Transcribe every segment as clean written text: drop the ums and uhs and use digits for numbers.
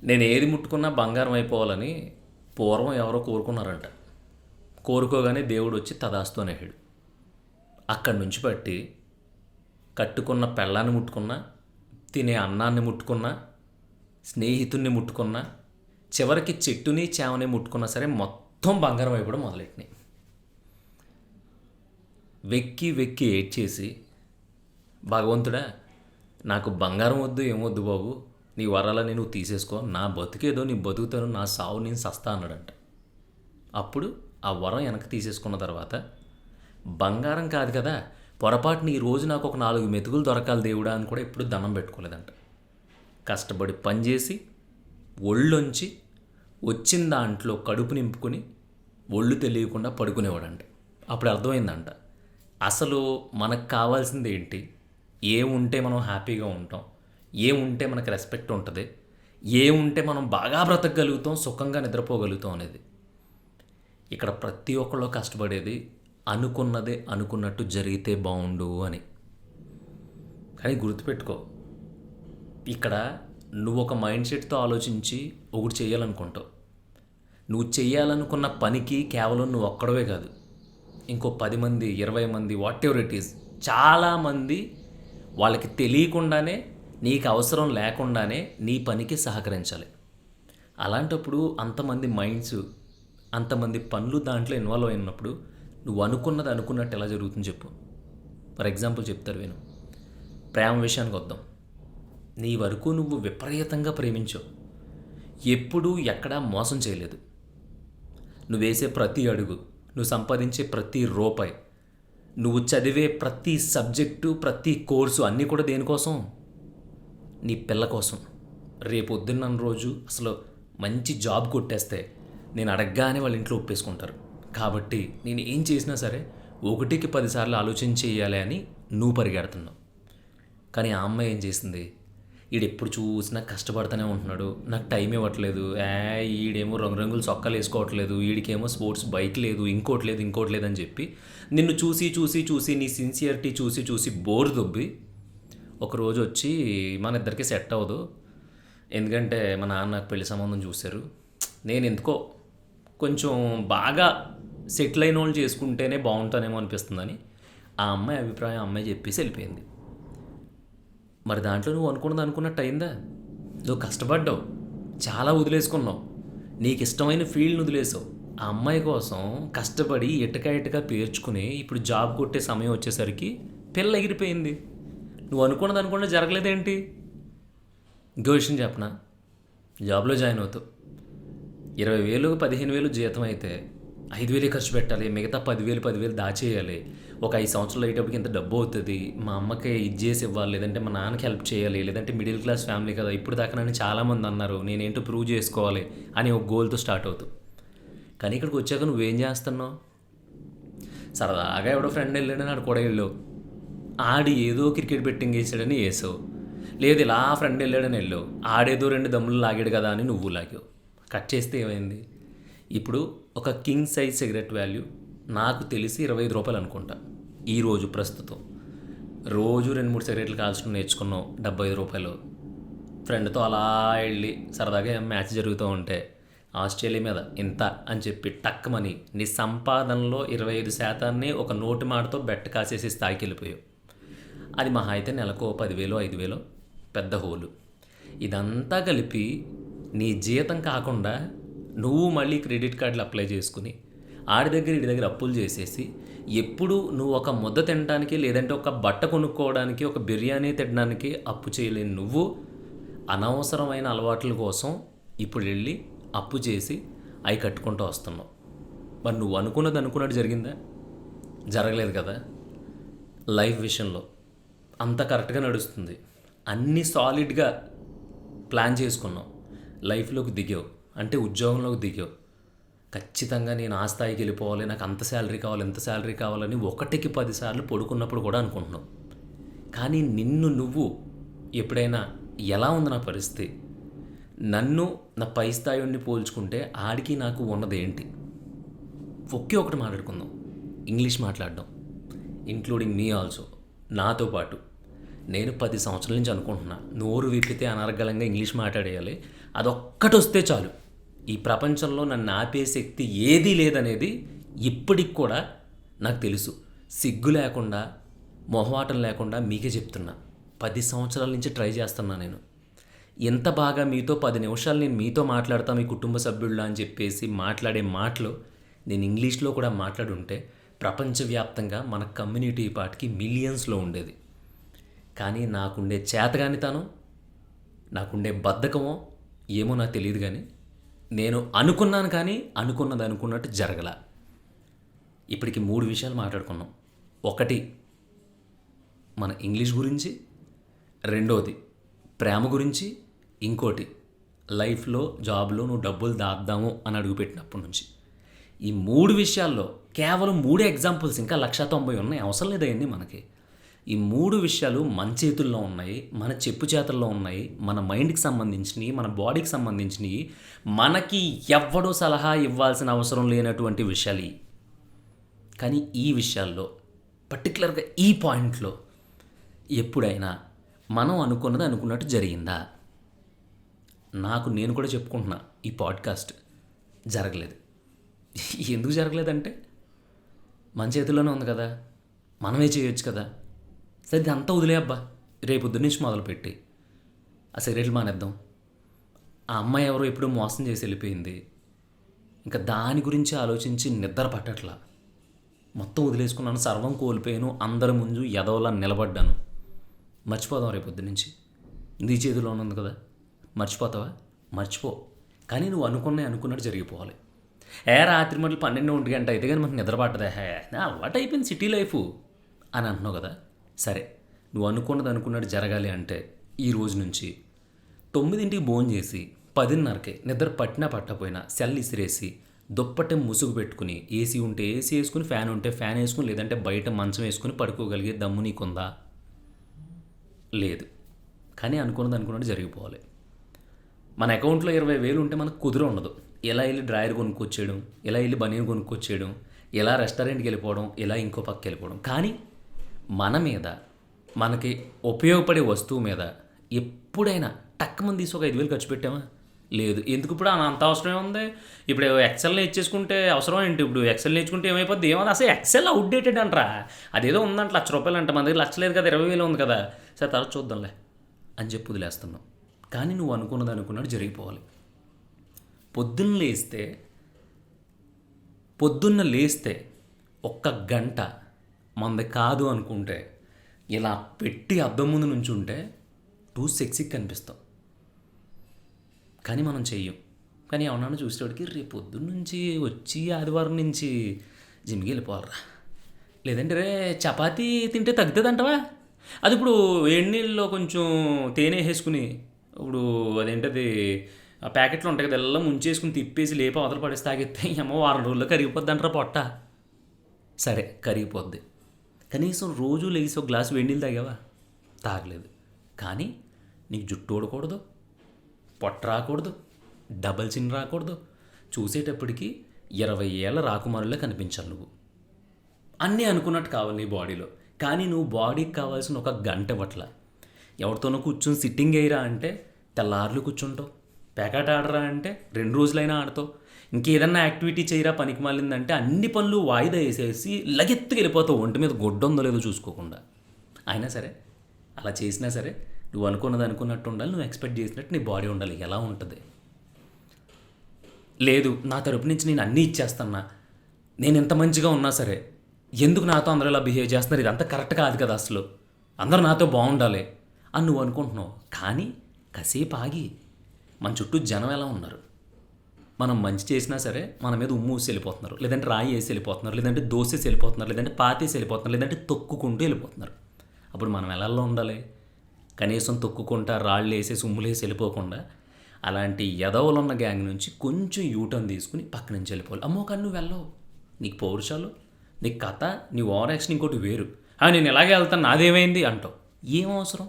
నేను ఏది ముట్టుకున్నా బంగారం అయిపోవాలని పూర్వం ఎవరో కోరుకున్నారంట. కోరుకోగానే దేవుడు వచ్చి తదాస్తు అనేసాడు. అక్కడి నుంచి బట్టి కట్టుకున్న పెళ్ళాన్ని ముట్టుకున్నా, తినే అన్నాన్ని ముట్టుకున్నా, స్నేహితుణ్ణి ముట్టుకున్నా, చివరికి చెట్టుని చేమని ముట్టుకున్నా సరే మొత్తం బంగారం అయిపోవడం మొదలెట్టినాయి. వెక్కి వెక్కి ఏడ్చేసి, భగవంతుడా నాకు బంగారం వద్దు ఏమొద్దు బాబు, నీ వరాలని నువ్వు తీసేసుకో, నా బతుకేదో నీ బతుకుతాను, నా సావు నేను సస్తా అన్నాడంట. అప్పుడు ఆ వరం వెనక్కి తీసేసుకున్న తర్వాత బంగారం కాదు కదా, పొరపాటున ఈ రోజు నాకు ఒక 4 మెతుకులు దొరకాలి దేవుడా అని కూడా ఎప్పుడు దండం పెట్టుకోలేదంట. కష్టపడి పనిచేసి ఒళ్ళొంచి వచ్చిన దాంట్లో కడుపు నింపుకొని ఒళ్ళు తెలియకుండా పడుకునేవాడంట. అప్పుడు అర్థమైందంట అసలు మనకు కావాల్సింది ఏంటి, ఏముంటే మనం హ్యాపీగా ఉంటాం, ఏముంటే మనకు రెస్పెక్ట్ ఉంటుంది, ఏముంటే మనం బాగా బ్రతకగలుగుతాం, సుఖంగా నిద్రపోగలుగుతాం అనేది. ఇక్కడ ప్రతి ఒక్కళ్ళు కష్టపడేది అనుకున్నదే అనుకున్నట్టు జరిగితే బాగుండు అని. కానీ గుర్తుపెట్టుకో, ఇక్కడ నువ్వు ఒక మైండ్ సెట్తో ఆలోచించి ఒకటి చేయాలనుకుంటావు. నువ్వు చేయాలనుకున్న పనికి కేవలం నువ్వు ఒక్కడవే కాదు, ఇంకో 10 మంది 20 మంది వాట్ ఎవర్ ఇట్ ఈస్, చాలామంది వాళ్ళకి తెలియకుండానే నీకు అవసరం లేకుండానే నీ పనికి సహకరించాలి. అలాంటప్పుడు అంతమంది మైండ్స్, అంతమంది పనులు దాంట్లో ఇన్వాల్వ్ అయినప్పుడు నువ్వు అనుకున్నది అనుకున్నట్టు ఎలా జరుగుతుంది చెప్పు. ఫర్ ఎగ్జాంపుల్ చెప్తారు విను. ప్రేమ విషయానికి వద్దాం. నీ వరకు నువ్వు విపరీతంగా ప్రేమించావు, ఎప్పుడూ ఎక్కడా మోసం చేయలేదు. నువ్వు వేసే ప్రతి అడుగు, నువ్వు సంపాదించే ప్రతి రూపాయి, నువ్వు చదివే ప్రతి సబ్జెక్టు, ప్రతి కోర్సు అన్నీ కూడా దేనికోసం? నీ పిల్ల కోసం. రేపొద్దున్న రోజు అసలు మంచి జాబ్ కొట్టేస్తే నేను అడగగానే వాళ్ళ ఇంట్లో ఒప్పేసుకుంటారు. కాబట్టి నేను ఏం చేసినా సరే 1కి 10 సార్లు ఆలోచన చేయాలి అని నువ్వు పరిగెడుతున్నావు. కానీ ఆ అమ్మాయి ఏం చేసింది? ఈడెప్పుడు చూసినా కష్టపడుతూనే ఉంటున్నాడు, నాకు టైం ఇవ్వట్లేదు, ఈడేమో రంగురంగులు చొక్కాలు వేసుకోవట్లేదు, వీడికేమో స్పోర్ట్స్ బైక్ లేదు, ఇంకోటి లేదు ఇంకోటి లేదని చెప్పి నిన్ను చూసి చూసి చూసి నీ సిన్సియరిటీ చూసి చూసి బోరు దొబ్బి ఒకరోజు వచ్చి మన ఇద్దరికి సెట్ అవ్వదు, ఎందుకంటే మా నాన్న నాకు పెళ్లి సంబంధం చూశారు, నేను ఎందుకో కొంచెం బాగా సెటిల్ అయిన వాళ్ళు చేసుకుంటేనే బాగుంటానేమో అనిపిస్తుందని ఆ అమ్మాయి అభిప్రాయం అమ్మాయి చెప్పేసి వెళ్ళిపోయింది. మరి దాంట్లో నువ్వు అనుకున్నది అనుకున్నట్టు అయిందా? నువ్వు కష్టపడ్డావు, చాలా వదిలేసుకున్నావు, నీకు ఇష్టమైన ఫీల్డ్ని వదిలేసావు. ఆ అమ్మాయి కోసం కష్టపడి ఇటక పేర్చుకుని ఇప్పుడు జాబ్ కొట్టే సమయం వచ్చేసరికి పిల్ల ఎగిరిపోయింది. నువ్వు అనుకున్నది అనుకున్నది జరగలేదేంటి? ఇంకో విషయం చెప్పనా, జాబ్లో జాయిన్ అవుతావు, 20,000 15,000 జీతం అయితే 5,000 ఖర్చు పెట్టాలి, మిగతా 10,000 దాచేయాలి. ఒక 5 సంవత్సరాలు అయ్యేటప్పటికి ఇంత డబ్బు అవుతుంది, మా అమ్మకి ఇది చేసి ఇవ్వాలి, లేదంటే మా నాన్నకి హెల్ప్ చేయాలి, లేదంటే మిడిల్ క్లాస్ ఫ్యామిలీ కదా ఇప్పుడు దాకా నన్ను చాలామంది అన్నారు, నేనేంటో ప్రూవ్ చేసుకోవాలి అని ఒక గోల్తో స్టార్ట్ అవుతావు. కానీ ఇక్కడికి వచ్చాక నువ్వేం చేస్తున్నావు? సరదాగా ఎవడో ఫ్రెండ్ వెళ్ళాడని ఆడు కూడా వెళ్ళావు, ఆడి ఏదో క్రికెట్ బెట్టింగ్ వేసాడని వేసావు, లేదు ఇలా ఫ్రెండ్ వెళ్ళాడని వెళ్ళావు, ఆడేదో 2 దమ్ములు లాగాడు కదా అని నువ్వు లాగావు. కట్ చేస్తే ఏమైంది? ఇప్పుడు ఒక కింగ్ సైజ్ సిగరెట్ వాల్యూ నాకు తెలిసి 25 రూపాయలు అనుకుంటా ఈరోజు ప్రస్తుతం. రోజు 2-3 సిగరెట్లు కాల్చడం నేర్చుకున్నావు, 75 రూపాయలు. ఫ్రెండ్తో అలా వెళ్ళి సరదాగా మ్యాచ్ జరుగుతూ ఉంటే ఆస్ట్రేలియా మీద ఇంత అని చెప్పి టక్కుమని నీ సంపాదనలో 25% ఒక నోటి మాటతో బెట్ట కాసేసి స్థాయికి వెళ్ళిపోయావు. అది మహా అయితే నెలకు 10,000 5,000 పెద్ద హోలు. ఇదంతా కలిపి నీ జీతం కాకుండా నువ్వు మళ్ళీ క్రెడిట్ కార్డులు అప్లై చేసుకుని ఆడి దగ్గర ఇడి దగ్గర అప్పులు చేసేసి ఎప్పుడు నువ్వు ఒక ముద్ద తినడానికి, లేదంటే ఒక బట్ట కొనుక్కోవడానికి, ఒక బిర్యానీ తినడానికి అప్పు చేయలేని నువ్వు అనవసరమైన అలవాట్ల కోసం ఇప్పుడు వెళ్ళి అప్పు చేసి అవి కట్టుకుంటూ వస్తున్నావు. మరి నువ్వు అనుకున్నది అనుకున్నట్టు జరిగిందా? జరగలేదు కదా. లైఫ్ విషయంలో అంత కరెక్ట్గా నడుస్తుంది, అన్నీ సాలిడ్గా ప్లాన్ చేసుకున్నావు, లైఫ్లోకి దిగావు, అంటే ఉద్యోగంలోకి దిగావు, ఖచ్చితంగా నేను ఆ స్థాయికి వెళ్ళిపోవాలి, నాకు అంత శాలరీ కావాలి ఎంత శాలరీ కావాలని 1కి 10 సార్లు పడుకున్నప్పుడు కూడా అనుకుంటున్నావు. కానీ నిన్ను నువ్వు ఎప్పుడైనా ఎలా ఉంది నా పరిస్థితి, నన్ను నా పై స్థాయిని పోల్చుకుంటే ఆడికి నాకు ఉన్నది ఏంటి? ఒకే ఒకటి మాట్లాడుకుందాం, ఇంగ్లీష్ మాట్లాడడం, ఇంక్లూడింగ్ మీ ఆల్సో. నాతో పాటు నేను 10 సంవత్సరాల నుంచి అనుకుంటున్నా నోరు విప్పితే అనర్గళంగా ఇంగ్లీష్ మాట్లాడేయాలి, అదొక్కటి వస్తే చాలు, ఈ ప్రపంచంలో నన్ను ఆపే శక్తి ఏదీ లేదనేది ఇప్పటికి కూడా నాకు తెలుసు. సిగ్గు లేకుండా, మొహమాటం లేకుండా మీకే చెప్తున్నా. 10 సంవత్సరాల నుంచి ట్రై చేస్తున్నా నేను. ఎంత బాగా మీతో 10 నిమిషాలు నేను మీతో మాట్లాడతా మీ కుటుంబ సభ్యుళ్ళ అని చెప్పేసి మాట్లాడే మాటలు నేను ఇంగ్లీష్లో కూడా మాట్లాడుంటే ప్రపంచవ్యాప్తంగా మన కమ్యూనిటీ పాటికి మిలియన్స్లో ఉండేది. కానీ నాకుండే చేతగానితనం, నాకుండే బద్ధకమో ఏమో నాకు తెలియదు, కానీ నేను అనుకున్నాను, కానీ అనుకున్నది అనుకున్నట్టు జరగల. ఇప్పటికి 3 విషయాలు మాట్లాడుకున్నాం. ఒకటి మన ఇంగ్లీష్ గురించి, రెండోది ప్రేమ గురించి, ఇంకోటి లైఫ్లో జాబ్లో నువ్వు డబ్బులు దాద్దాము అని అడుగుపెట్టినప్పటి నుంచి. ఈ 3 విషయాల్లో కేవలం 3 ఎగ్జాంపుల్స్, ఇంకా 190 ఉన్నాయి, అవసరం లేదండి మనకి. ఈ 3 విషయాలు మన చేతుల్లో ఉన్నాయి, మన చెప్పు చేతుల్లో ఉన్నాయి, మన మైండ్కి సంబంధించినవి, మన బాడీకి సంబంధించినవి, మనకి ఎవ్వడూ సలహా ఇవ్వాల్సిన అవసరం లేనటువంటి విషయాలు. కానీ ఈ విషయాల్లో పర్టికులర్గా ఈ పాయింట్లో ఎప్పుడైనా మనం అనుకున్నది అనుకున్నట్టు జరిగిందా? నేను కూడా చెప్పుకుంటున్నా, ఈ పాడ్కాస్ట్ జరగలేదు. ఎందుకు జరగలేదంటే మన చేతుల్లోనే ఉంది కదా, మనమే చేయొచ్చు కదా. సరే అంతా వదిలే అబ్బా, రేపొద్దు నుంచి మొదలుపెట్టి ఆ సిగరెట్లు మానేద్దాం. ఆ అమ్మాయి ఎవరో ఎప్పుడో మోసం చేసి వెళ్ళిపోయింది, ఇంకా దాని గురించి ఆలోచించి నిద్ర పట్టట్లా. మొత్తం వదిలేసుకున్నాను, సర్వం కోల్పోయాను, అందరి ముందు ఎదవలా నిలబడ్డాను. మర్చిపోదాం రేపొద్దు నుంచి, నీ చేతిలో ఉంది కదా. మర్చిపోతావా? మర్చిపో. కానీ నువ్వు అనుకున్నట్టు జరిగిపోవాలి. రాత్రి మళ్ళీ 12-1 గంట అయితే కానీ మనకు నిద్ర పట్టదా, అలవాటు అయిపోయింది సిటీ లైఫ్ అని అంటున్నావు కదా. సరే, నువ్వు అనుకున్నట్టు జరగాలి అంటే ఈ రోజు నుంచి 9ంటికి భోజనం చేసి 10:30కే నిద్ర పట్టినా పట్టకపోయినా సెల్ ఇసిరేసి దుప్పటి ముసుగు పెట్టుకుని, ఏసీ ఉంటే ఏసీ వేసుకుని, ఫ్యాన్ ఉంటే ఫ్యాన్ వేసుకుని, లేదంటే బయట మంచం వేసుకుని పడుకోగలిగే దమ్ము నీకుందా? లేదు. కానీ అనుకున్నట్టు జరిగిపోవాలి. మన అకౌంట్లో 20,000 ఉంటే మనకు కుదురు ఉండదు. ఎలా వెళ్ళి డ్రాయర్ కొనుక్కొచ్చేయడం, ఎలా వెళ్ళి బనీన్ కొనుక్కొచ్చేయడం, ఎలా రెస్టారెంట్కి వెళ్ళిపోవడం, ఎలా ఇంకో పక్కకి వెళ్ళిపోవడం. కానీ మన మీద, మనకి ఉపయోగపడే వస్తువు మీద ఎప్పుడైనా టక్కుమని తీసి ఒక 5,000 ఖర్చు పెట్టామా? లేదు. ఎందుకు? ఇప్పుడు అంత అవసరమే ఉంది. ఇప్పుడు ఎక్సెల్ నేర్చేసుకుంటే అవసరం ఏంటి? ఇప్పుడు ఎక్సెల్ నేర్చుకుంటే ఏమైపోద్ది? ఏమన్నా అసలు ఎక్సెల్ అవుట్డేటెడ్ అంటారా? అదేదో ఉందంట ₹1,00,000 అంట, మన దగ్గర 1,00,000 లేదు కదా, 20,000 ఉంది కదా, సరే తర్వాత చూద్దాంలే అని చెప్పి వదిలేస్తున్నాం. కానీ నువ్వు అనుకున్నట్టు జరిగిపోవాలి. పొద్దున్న లేస్తే 1 గంట మనది కాదు అనుకుంటే ఇలా పెట్టి అద్దం ముందు నుంచి ఉంటే టూ సెక్సీకి కనిపిస్తాం. కానీ మనం చెయ్యం. కానీ ఎవరన్నా చూసేవాడికి రేపు పొద్దున్న నుంచి వచ్చి ఆదివారం నుంచి జిమ్కి వెళ్ళిపోవాలరా, లేదంటే రే చపాతీ తింటే తగ్గుతుంది అంటవా? అది ఇప్పుడు వేడి నీళ్ళలో కొంచెం తేనె వేసుకుని, ఇప్పుడు అదేంటది ఆ ప్యాకెట్లు ఉంటాయి కదా, ఎల్లా ముంచేసుకుని తిప్పేసి లేపి అవతల పడేసి తాగితే ఏమో వారం రోజుల్లో కరిగిపోద్ది అంటారా పొట్ట. సరే కరిగిపోద్ది. కనీసం రోజు లేచి ఒక గ్లాసు వేడి నీళ్ళు తాగావా? తాగలేదు. కానీ నీకు జుట్టు ఊడకూడదు, పొట్ట రాకూడదు, డబల్ చిన్ రాకూడదు, చూసేటప్పటికి 20 ఏళ్ళ రాకుమారులే కనిపించాలి నువ్వు. అన్నీ అనుకున్నట్టు కావాలి నీ బాడీలో. కానీ నువ్వు బాడీకి కావాల్సిన 1 గంట ఇవ్వట్లా. ఎవరితోనో కూర్చొని సిట్టింగ్ అయ్యిరా అంటే తెల్లార్లు కూర్చుంటావు, పేకాట ఆడరా అంటే 2 రోజులైనా ఆడతావు, ఇంకేదన్నా యాక్టివిటీ చేయరా పనికి మాలిందంటే అన్ని పనులు వాయిదా వేసేసి లగెత్తుకు వెళ్ళిపోతావు, ఒంటి మీద గొడ్డ ఉందో లేదో చూసుకోకుండా. అయినా సరే అలా చేసినా సరే నువ్వు అనుకున్నట్టు ఉండాలి, నువ్వు ఎక్స్పెక్ట్ చేసినట్టు నీ బాడీ ఉండాలి. ఎలా ఉంటుంది? లేదు, నా తరపు నుంచి నేను అన్నీ ఇచ్చేస్తున్నా, నేను ఎంత మంచిగా ఉన్నా సరే ఎందుకు నాతో అందరూ ఇలా బిహేవ్ చేస్తున్నారు, ఇదంతా కరెక్ట్ కాదు కదా, అసలు అందరూ నాతో బాగుండాలి అని నువ్వు అనుకుంటున్నావు. కానీ కాసేపు ఆగి, మన చుట్టూ జనం ఎలా ఉన్నారు, మనం మంచి చేసినా సరే మన మీద ఉమ్మూసి వెళ్ళిపోతున్నారు, లేదంటే రాయి వేసి వెళ్ళిపోతున్నారు, లేదంటే దోసేసి వెళ్ళిపోతున్నారు, లేదంటే పాతేసి వెళ్ళిపోతున్నారు, లేదంటే తొక్కుకుంటూ వెళ్ళిపోతున్నారు. అప్పుడు మనం ఎలా ఉండాలి? కనీసం తొక్కుకుంటా రాళ్ళు వేసేసి ఉమ్ములు వేసి వెళ్ళిపోకుండా అలాంటి ఎదవలున్న గ్యాంగ్ నుంచి కొంచెం యూటర్న్ తీసుకుని పక్క నుంచి వెళ్ళిపోవాలి. అమ్మో కానీ నువ్వు వెళ్ళవు, నీకు పౌరుషాలు, నీకు కథ, నీ ఓవర్ యాక్షన్ ఇంకోటి వేరు. నేను ఇలాగే వెళ్తాను, నాదేమైంది అంటావు. ఏం అవసరం?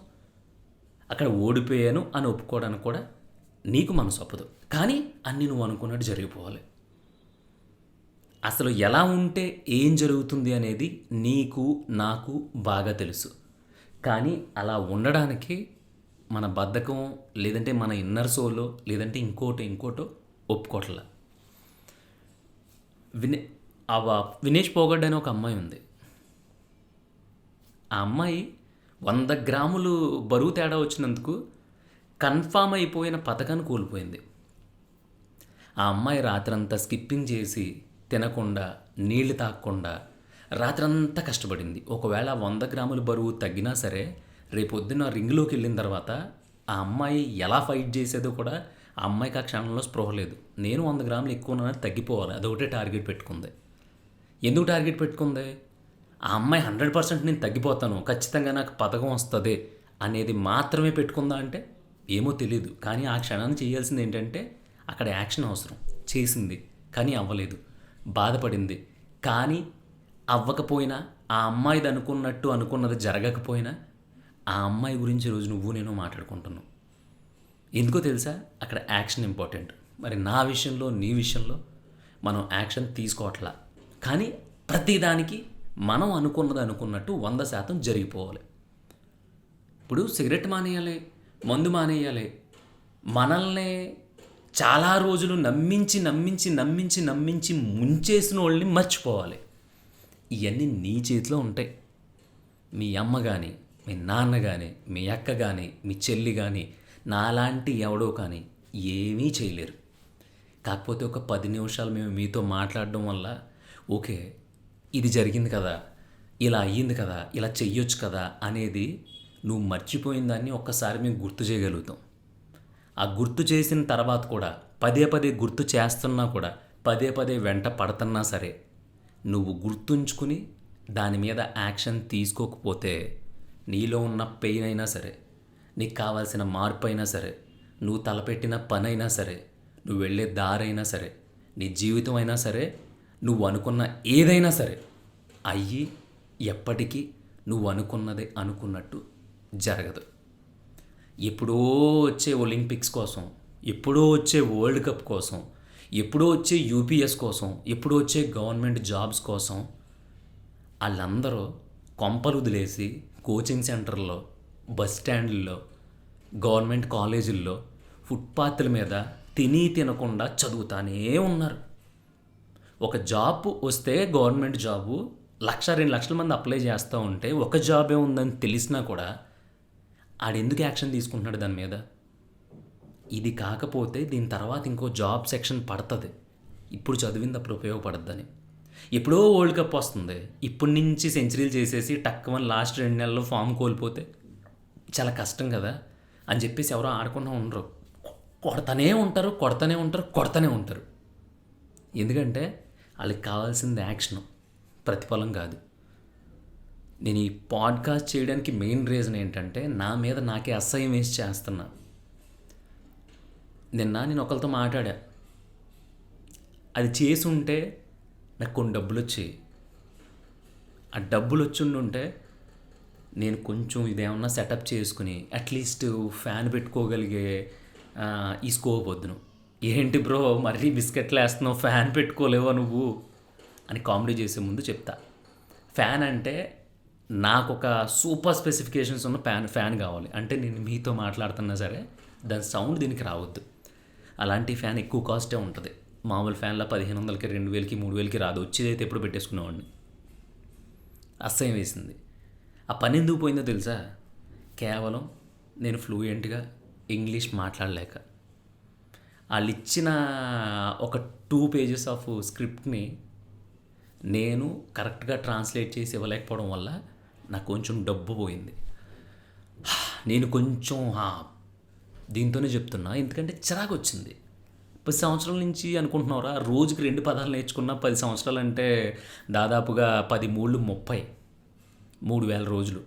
అక్కడ ఓడిపోయాను అని ఒప్పుకోవడానికి కూడా నీకు మనసు ఒప్పదు. కానీ అన్నీ నువ్వు అనుకున్నట్టు జరిగిపోవాలి. అసలు ఎలా ఉంటే ఏం జరుగుతుంది అనేది నీకు నాకు బాగా తెలుసు. కానీ అలా ఉండడానికి మన బద్ధకం లేదంటే మన ఇన్నర్ సోలో లేదంటే ఇంకోటో ఒప్పుకోవట్లా. వినే వినేష్ పోగొడ్ అనే ఒక అమ్మాయి ఉంది. ఆ అమ్మాయి 100 గ్రాములు బరువు తేడా వచ్చినందుకు కన్ఫామ్ అయిపోయిన పథకాన్ని కోల్పోయింది. ఆ అమ్మాయి రాత్రంతా స్కిప్పింగ్ చేసి తినకుండా నీళ్లు తాగకుండా రాత్రంతా కష్టపడింది. ఒకవేళ 100 గ్రాముల బరువు తగ్గినా సరే రేపొద్దున రింగ్లోకి వెళ్ళిన తర్వాత ఆ అమ్మాయి ఎలా ఫైట్ చేసేదో కూడా ఆ అమ్మాయికి ఆ క్షణంలో స్పృహ లేదు. నేను 100 గ్రాములు ఎక్కువ ఉన్నానని తగ్గిపోవాలి, అదొకటే టార్గెట్ పెట్టుకుంది. ఎందుకు టార్గెట్ పెట్టుకుంది? ఆ అమ్మాయి 100% నేను తగ్గిపోతాను, ఖచ్చితంగా నాకు పథకం వస్తుంది అనేది మాత్రమే పెట్టుకుందా అంటే ఏమో తెలియదు. కానీ ఆ క్షణాన్ని చేయాల్సింది ఏంటంటే అక్కడ యాక్షన్ అవసరం. చేసింది కానీ అవ్వలేదు, బాధపడింది. కానీ అవ్వకపోయినా ఆ అమ్మాయిది అనుకున్నది జరగకపోయినా ఆ అమ్మాయి గురించి ఈరోజు నువ్వు నేను మాట్లాడుకుంటున్నావు. ఎందుకో తెలుసా? అక్కడ యాక్షన్ ఇంపార్టెంట్. మరి నా విషయంలో నీ విషయంలో మనం యాక్షన్ తీసుకోవట్లా. కానీ ప్రతిదానికి మనం అనుకున్నట్టు 100% జరిగిపోవాలి. ఇప్పుడు సిగరెట్ మానేయాలి, మందు మానేయాలి, మనల్ని చాలా రోజులు నమ్మించి ముంచేసిన వాళ్ళని మర్చిపోవాలి. ఇవన్నీ నీ చేతిలో ఉంటాయి. మీ అమ్మ కానీ, మీ నాన్న కానీ, మీ అక్క కానీ, మీ చెల్లి కానీ, నాలాంటి ఎవడో కానీ ఏమీ చేయలేరు. కాకపోతే ఒక 10 నిమిషాలు మేము మీతో మాట్లాడడం వల్ల ఓకే ఇది జరిగింది కదా, ఇలా అయ్యింది కదా, ఇలా చెయ్యొచ్చు కదా అనేది నువ్వు మర్చిపోయిన దాన్ని ఒక్కసారి మేము గుర్తు చేయగలుగుతాం. ఆ గుర్తు చేసిన తర్వాత కూడా పదే గుర్తు చేస్తున్నా కూడా పదే వెంట పడుతున్నా సరే నువ్వు గుర్తుంచుకుని దాని మీద యాక్షన్ తీసుకోకపోతే నీలో ఉన్న పెయిన్ అయినా సరే, నీకు కావాల్సిన మార్పు అయినా సరే, నువ్వు తలపెట్టిన పని అయినా సరే, నువ్వు వెళ్ళే దారైనా సరే, నీ జీవితం అయినా సరే, నువ్వు అనుకున్న ఏదైనా సరే అయ్యి ఎప్పటికీ నువ్వు అనుకున్నది అనుకున్నట్టు జరగదు. ఎప్పుడో వచ్చే ఒలింపిక్స్ కోసం, ఎప్పుడో వచ్చే వరల్డ్ కప్ కోసం, ఎప్పుడో వచ్చే యూపీఎస్ కోసం, ఎప్పుడో వచ్చే గవర్నమెంట్ జాబ్స్ కోసం వాళ్ళందరూ కొంపలు వదిలేసి కోచింగ్ సెంటర్లో, బస్ స్టాండ్లలో, గవర్నమెంట్ కాలేజీల్లో, ఫుట్పాత్ల మీద తినకుండా చదువుతానే ఉన్నారు. ఒక జాబ్ వస్తే గవర్నమెంట్ జాబు 1-2 లక్షల మంది అప్లై చేస్తూ ఉంటే ఒక జాబే ఉందని తెలిసినా కూడా ఆడెందుకు యాక్షన్ తీసుకుంటున్నాడు దాని మీద? ఇది కాకపోతే దీని తర్వాత ఇంకో జాబ్ సెక్షన్ పడుతుంది, ఇప్పుడు చదివింది అప్పుడు ఉపయోగపడుద్దని. ఎప్పుడో వరల్డ్ కప్ వస్తుంది, ఇప్పటి నుంచి సెంచరీలు చేసేసి టక్కుమని లాస్ట్ 2 నెలల్లో ఫామ్ కోల్పోతే చాలా కష్టం కదా అని చెప్పేసి ఎవరో ఆడకుండా ఉండరు. కొడతానే ఉంటారు. ఎందుకంటే వాళ్ళకి కావాల్సింది యాక్షన్, ప్రతిఫలం కాదు. నేను ఈ పాడ్కాస్ట్ చేయడానికి మెయిన్ రీజన్ ఏంటంటే నా మీద నాకే అసహ్యం వేసి చేస్తున్నా. నేను ఒకరితో మాట్లాడా, అది చేసి ఉంటే నాకు కొన్ని డబ్బులు వచ్చాయి. ఆ డబ్బులు వచ్చి ఉంటే నేను కొంచెం ఇదేమన్నా సెటప్ చేసుకుని అట్లీస్ట్ ఫ్యాన్ పెట్టుకోగలిగే ఈ స్కోప్ వద్దును. ఏంటి బ్రో మరీ బిస్కెట్లు వేస్తున్నావు, ఫ్యాన్ పెట్టుకోలేవా నువ్వు అని కామెడీ చేసే ముందు చెప్తా. ఫ్యాన్ అంటే నాకు ఒక సూపర్ స్పెసిఫికేషన్స్ ఉన్న ఫ్యాన్ కావాలి. అంటే నేను మీతో మాట్లాడుతున్నా సరే దాని సౌండ్ దీనికి రావద్దు. అలాంటి ఫ్యాన్ ఎక్కువ కాస్టే ఉంటుంది. మామూలు ఫ్యాన్లో 1500కి, 2000కి, 3000కి రాదు. వచ్చేదైతే ఎప్పుడు పెట్టేసుకునేవాడిని. అసహ్యం వేసింది. ఆ పని ఎందుకు పోయిందో తెలుసా? కేవలం నేను ఫ్లూయెంట్గా ఇంగ్లీష్ మాట్లాడలేక. వాళ్ళు ఇచ్చిన ఒక 2 పేజెస్ ఆఫ్ స్క్రిప్ట్ని నేను కరెక్ట్గా ట్రాన్స్లేట్ చేసి ఇవ్వలేకపోవడం వల్ల నాకు కొంచెం డబ్బు పోయింది. నేను కొంచెం దీంతోనే చెప్తున్నా, ఎందుకంటే చిరాకు వచ్చింది. 10 సంవత్సరాల నుంచి అనుకుంటున్నారా రోజుకి 2 పదాలు నేర్చుకున్నా 10 సంవత్సరాలు అంటే దాదాపుగా 10 3 30, 3000 రోజులు,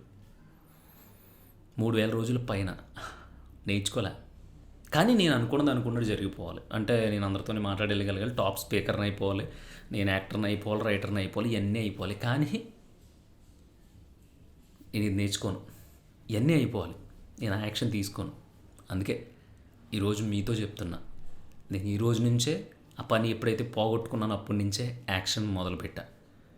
3000 రోజుల పైన నేర్చుకోలే. కానీ నేను అనుకున్నది జరిగిపోవాలి. అంటే నేను అందరితోనే మాట్లాడగలగాలి, టాప్ స్పీకర్ని అయిపోవాలి, నేను యాక్టర్ని అయిపోవాలి, రైటర్ని అయిపోవాలి, ఇవన్నీ అయిపోవాలి. కానీ నేను ఇది నేర్చుకోను, ఇవన్నీ అయిపోవాలి, నేను యాక్షన్ తీసుకోను. అందుకే ఈరోజు మీతో చెప్తున్నా, నేను ఈరోజు నుంచే ఆ పని ఎప్పుడైతే పోగొట్టుకున్నానో అప్పటి నుంచే యాక్షన్ మొదలుపెట్టా.